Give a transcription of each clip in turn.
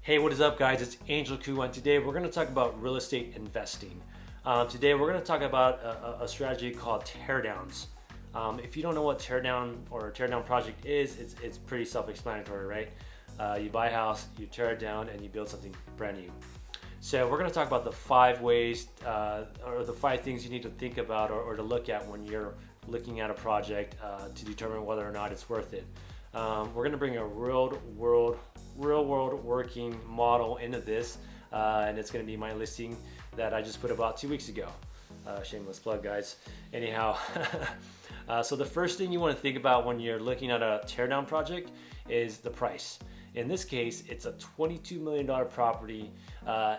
Hey, what is up guys? It's Angel Koo, and today we're going to talk about real estate investing. Today we're going to talk about a strategy called teardowns. If you don't know what teardown or a teardown project is, it's pretty self-explanatory, right? You buy a house, you tear it down, and you build something brand new. So we're going to talk about the 5 ways or the 5 things you need to think about or to look at when you're looking at a project to determine whether or not it's worth it. We're going to bring a real world working model into this, and it's going to be my listing that I just put about 2 weeks ago. Shameless plug, guys. Anyhow, so the first thing you want to think about when you're looking at a teardown project is the price. In this case, it's a $22 million property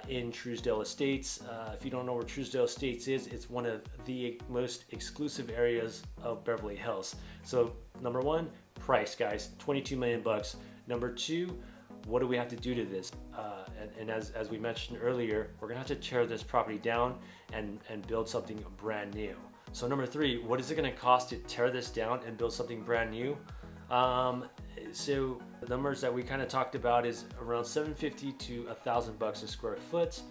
in Truesdale Estates. If you don't know where Truesdale Estates is, it's one of the most exclusive areas of Beverly Hills. So number 1, price, guys, 22 million bucks. Number 2, what do we have to do to this? And as we mentioned earlier, we're gonna have to tear this property down and build something brand new. So number 3, what is it gonna cost to tear this down and build something brand new? So the numbers that we kind of talked about is around $750 to $1,000 a square foot.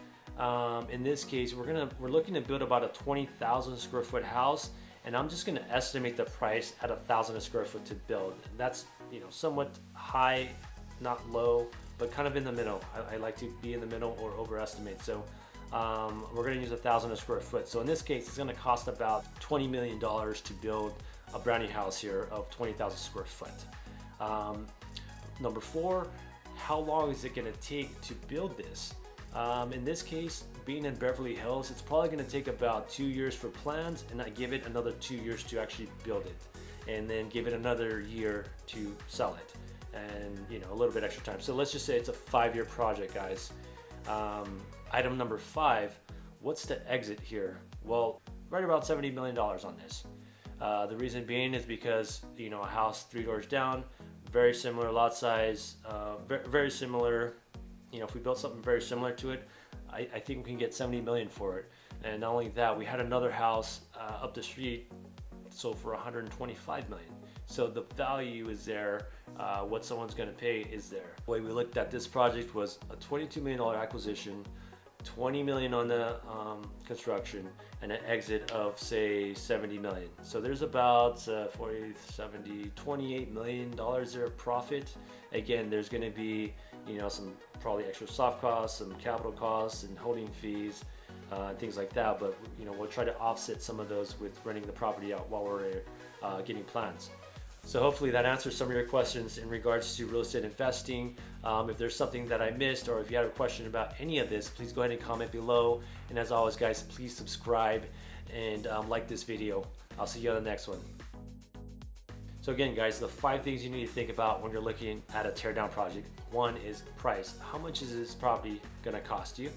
In this case, we're looking to build about a 20,000 square foot house, and I'm just going to estimate the price at $1,000 a square foot to build. And that's, you know, somewhat high, not low, but kind of in the middle. I like to be in the middle or overestimate. So we're going to use $1,000 a square foot. So in this case, it's going to cost about $20 million to build a brand new house here of 20,000 square foot. Number 4, how long is it going to take to build this? In this case, being in Beverly Hills, it's probably going to take about 2 years for plans, and I give it another 2 years to actually build it, and then give it another year to sell it, and you know, a little bit extra time. So let's just say it's a 5-year project, guys. Item number 5, what's the exit here? Well, right about $70 million on this. The reason being is because, you know, a house 3 doors down, very similar lot size, very similar. You know, if we built something very similar to it, I think we can get 70 million for it. And not only that, we had another house up the street sold for 125 million. So the value is there. What someone's going to pay is there. The way we looked at this project was a $22 million acquisition, 20 million on the construction, and an exit of say 70 million. So there's about 40, 70, 28 million dollars there of profit. Again, there's going to be, you know, some probably extra soft costs, some capital costs and holding fees, things like that. But you know, we'll try to offset some of those with renting the property out while we're getting plans. So hopefully that answers some of your questions in regards to real estate investing. If there's something that I missed, or if you have a question about any of this, please go ahead and comment below. And as always, guys, please subscribe and like this video. I'll see you on the next one. So again, guys, the 5 things you need to think about when you're looking at a teardown project. 1 is price. How much is this property gonna cost you?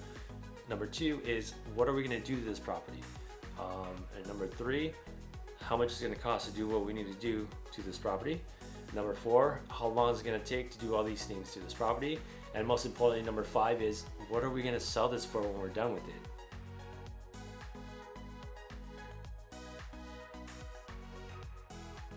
Number 2 is, what are we gonna do to this property? And number 3, how much is it going to cost to do what we need to do to this property? Number 4, how long is it going to take to do all these things to this property? And most importantly, number 5 is, what are we going to sell this for when we're done with it?